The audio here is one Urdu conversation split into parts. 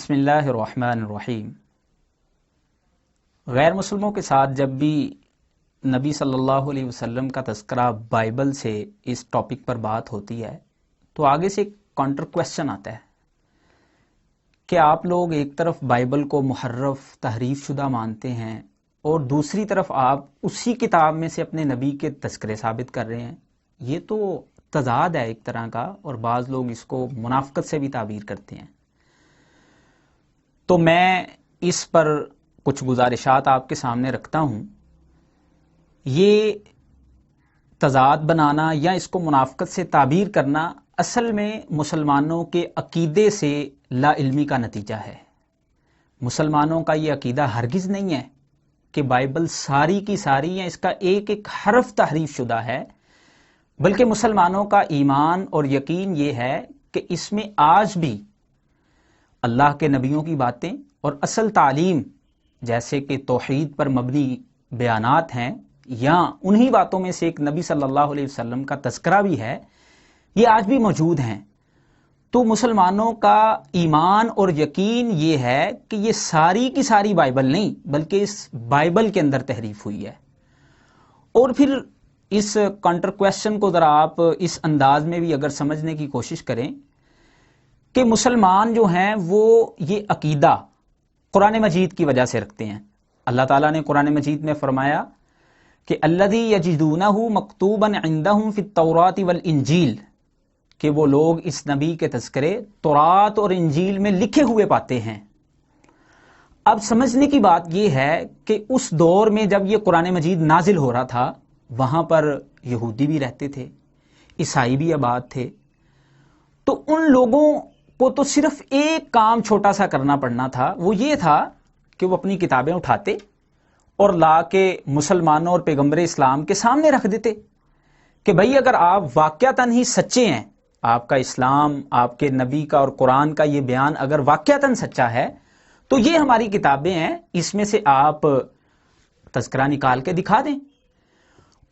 بسم اللہ الرحمن الرحیم۔ غیر مسلموں کے ساتھ جب بھی نبی صلی اللہ علیہ وسلم کا تذکرہ بائبل سے اس ٹاپک پر بات ہوتی ہے تو آگے سے ایک کانٹر کویسچن آتا ہے کہ آپ لوگ ایک طرف بائبل کو محرف تحریف شدہ مانتے ہیں اور دوسری طرف آپ اسی کتاب میں سے اپنے نبی کے تذکرے ثابت کر رہے ہیں۔ یہ تو تضاد ہے ایک طرح کا، اور بعض لوگ اس کو منافقت سے بھی تعبیر کرتے ہیں۔ تو میں اس پر کچھ گزارشات آپ کے سامنے رکھتا ہوں۔ یہ تضاد بنانا یا اس کو منافقت سے تعبیر کرنا اصل میں مسلمانوں کے عقیدے سے لا علمی کا نتیجہ ہے۔ مسلمانوں کا یہ عقیدہ ہرگز نہیں ہے کہ بائبل ساری کی ساری یا اس کا ایک ایک حرف تحریف شدہ ہے، بلکہ مسلمانوں کا ایمان اور یقین یہ ہے کہ اس میں آج بھی اللہ کے نبیوں کی باتیں اور اصل تعلیم جیسے کہ توحید پر مبنی بیانات ہیں، یا انہی باتوں میں سے ایک نبی صلی اللہ علیہ وسلم کا تذکرہ بھی ہے، یہ آج بھی موجود ہیں۔ تو مسلمانوں کا ایمان اور یقین یہ ہے کہ یہ ساری کی ساری بائبل نہیں بلکہ اس بائبل کے اندر تحریف ہوئی ہے۔ اور پھر اس کانٹر کویسچن کو ذرا آپ اس انداز میں بھی اگر سمجھنے کی کوشش کریں کہ مسلمان جو ہیں وہ یہ عقیدہ قرآن مجید کی وجہ سے رکھتے ہیں۔ اللہ تعالیٰ نے قرآن مجید میں فرمایا کہ الذی یجدونہ مکتوبا عندہم فی التوراۃ والانجیل، کہ وہ لوگ اس نبی کے تذکرے تورات اور انجیل میں لکھے ہوئے پاتے ہیں۔ اب سمجھنے کی بات یہ ہے کہ اس دور میں جب یہ قرآن مجید نازل ہو رہا تھا وہاں پر یہودی بھی رہتے تھے، عیسائی بھی آباد تھے، تو ان لوگوں کو تو صرف ایک کام چھوٹا سا کرنا پڑنا تھا، وہ یہ تھا کہ وہ اپنی کتابیں اٹھاتے اور لا کے مسلمانوں اور پیغمبر اسلام کے سامنے رکھ دیتے کہ بھئی اگر آپ واقعتاً ہی سچے ہیں، آپ کا اسلام، آپ کے نبی کا اور قرآن کا یہ بیان اگر واقعتاً سچا ہے تو یہ ہماری کتابیں ہیں، اس میں سے آپ تذکرہ نکال کے دکھا دیں۔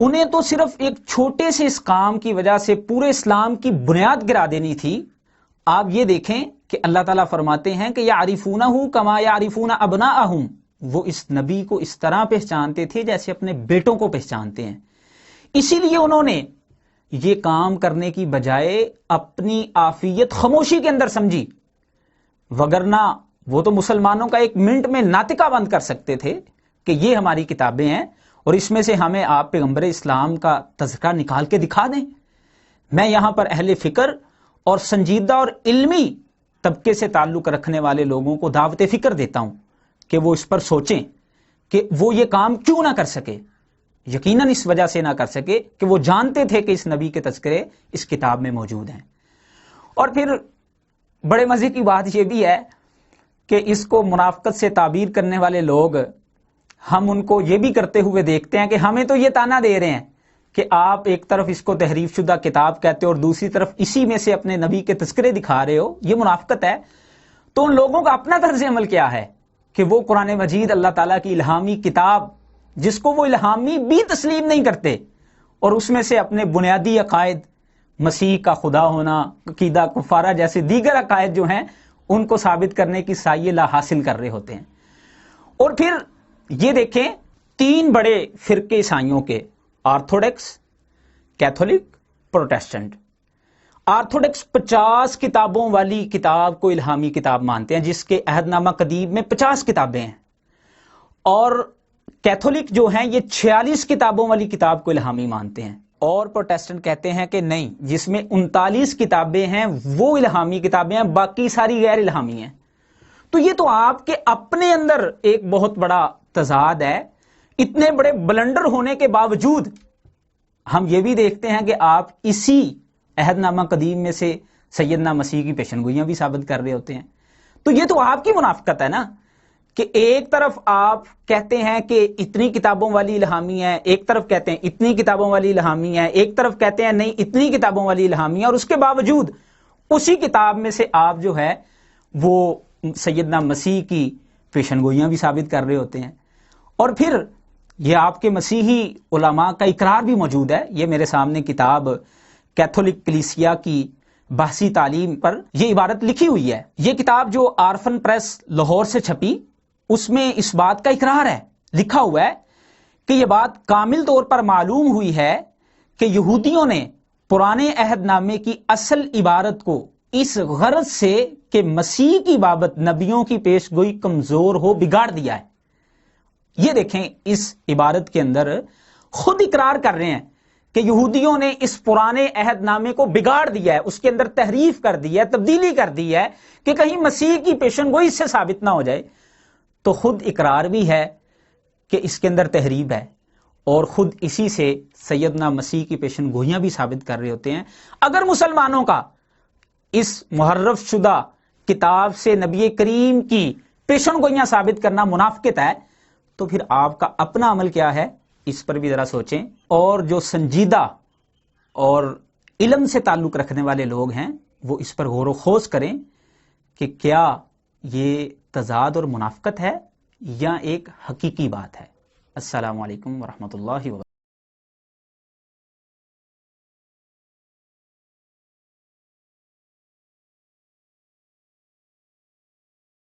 انہیں تو صرف ایک چھوٹے سے اس کام کی وجہ سے پورے اسلام کی بنیاد گرا دینی تھی۔ آپ یہ دیکھیں کہ اللہ تعالیٰ فرماتے ہیں کہ یعرفونہ کما یعرفون ابناءہم، وہ اس نبی کو اس طرح پہچانتے تھے جیسے اپنے بیٹوں کو پہچانتے ہیں۔ اسی لیے انہوں نے یہ کام کرنے کی بجائے اپنی عافیت خاموشی کے اندر سمجھی، وگرنہ وہ تو مسلمانوں کا ایک منٹ میں ناطقہ بند کر سکتے تھے کہ یہ ہماری کتابیں ہیں اور اس میں سے ہمیں آپ پیغمبر اسلام کا تذکرہ نکال کے دکھا دیں۔ میں یہاں پر اہل فکر اور سنجیدہ اور علمی طبقے سے تعلق رکھنے والے لوگوں کو دعوت فکر دیتا ہوں کہ وہ اس پر سوچیں کہ وہ یہ کام کیوں نہ کر سکے۔ یقیناً اس وجہ سے نہ کر سکے کہ وہ جانتے تھے کہ اس نبی کے تذکرے اس کتاب میں موجود ہیں۔ اور پھر بڑے مزے کی بات یہ بھی ہے کہ اس کو منافقت سے تعبیر کرنے والے لوگ، ہم ان کو یہ بھی کرتے ہوئے دیکھتے ہیں کہ ہمیں تو یہ تانا دے رہے ہیں کہ آپ ایک طرف اس کو تحریف شدہ کتاب کہتے ہو اور دوسری طرف اسی میں سے اپنے نبی کے تذکرے دکھا رہے ہو، یہ منافقت ہے۔ تو ان لوگوں کا اپنا طرز عمل کیا ہے کہ وہ قرآن مجید اللہ تعالیٰ کی الہامی کتاب جس کو وہ الہامی بھی تسلیم نہیں کرتے اور اس میں سے اپنے بنیادی عقائد، مسیح کا خدا ہونا، عقیدہ کفارہ جیسے دیگر عقائد جو ہیں ان کو ثابت کرنے کی سعی لا حاصل کر رہے ہوتے ہیں۔ اور پھر یہ دیکھیں تین بڑے فرقے عیسائیوں کے، آرتھوڈکس، کیتھولک، پروٹیسٹنٹ۔ آرتھوڈکس 50 کتابوں والی کتاب کو الہامی کتاب مانتے ہیں جس کے عہد نامہ قدیم میں 50 کتابیں ہیں، اور کیتھولک جو ہیں یہ 46 کتابوں والی کتاب کو الہامی مانتے ہیں، اور پروٹیسٹنٹ کہتے ہیں کہ نہیں، جس میں 39 کتابیں ہیں وہ الہامی کتابیں ہیں، باقی ساری غیر الہامی ہیں۔ تو یہ تو آپ کے اپنے اندر ایک بہت بڑا تضاد ہے۔ اتنے بڑے بلنڈر ہونے کے باوجود ہم یہ بھی دیکھتے ہیں کہ آپ اسی عہد نامہ قدیم میں سے سیدنا مسیح کی پیشن گوئیاں بھی ثابت کر رہے ہوتے ہیں۔ تو یہ تو آپ کی منافقت ہے نا کہ ایک طرف آپ کہتے ہیں کہ اتنی کتابوں والی الہامی ہے، ایک طرف کہتے ہیں اتنی کتابوں والی الہامی ہے، ایک طرف کہتے ہیں نہیں اتنی کتابوں والی الہامی ہے، اور اس کے باوجود اسی کتاب میں سے آپ جو ہے وہ سیدنا مسیح کی پیشن گوئیاں بھی ثابت کر رہے ہوتے ہیں۔ اور پھر یہ آپ کے مسیحی علماء کا اقرار بھی موجود ہے۔ یہ میرے سامنے کتاب کیتھولک کلیسیا کی بحثی تعلیم پر یہ عبارت لکھی ہوئی ہے. یہ کتاب جو آرفن پریس لاہور سے چھپی اس میں اس بات کا اقرار ہے، لکھا ہوا ہے کہ یہ بات کامل طور پر معلوم ہوئی ہے کہ یہودیوں نے پرانے عہد نامے کی اصل عبارت کو اس غرض سے کہ مسیح کی بابت نبیوں کی پیش گوئی کمزور ہو بگاڑ دیا ہے. یہ دیکھیں اس عبارت کے اندر خود اقرار کر رہے ہیں کہ یہودیوں نے اس پرانے عہد نامے کو بگاڑ دیا ہے، اس کے اندر تحریف کر دی ہے، تبدیلی کر دی ہے کہ کہیں مسیح کی پیشن گوئی اس سے ثابت نہ ہو جائے. تو خود اقرار بھی ہے کہ اس کے اندر تحریف ہے، اور خود اسی سے سیدنا مسیح کی پیشن گوئیاں بھی ثابت کر رہے ہوتے ہیں. اگر مسلمانوں کا اس محرف شدہ کتاب سے نبی کریم کی پیشن گوئیاں ثابت کرنا منافقت ہے، تو پھر آپ کا اپنا عمل کیا ہے، اس پر بھی ذرا سوچیں. اور جو سنجیدہ اور علم سے تعلق رکھنے والے لوگ ہیں وہ اس پر غور و خوض کریں کہ کیا یہ تضاد اور منافقت ہے یا ایک حقیقی بات ہے. السلام علیکم ورحمۃ اللہ وبرکاتہ.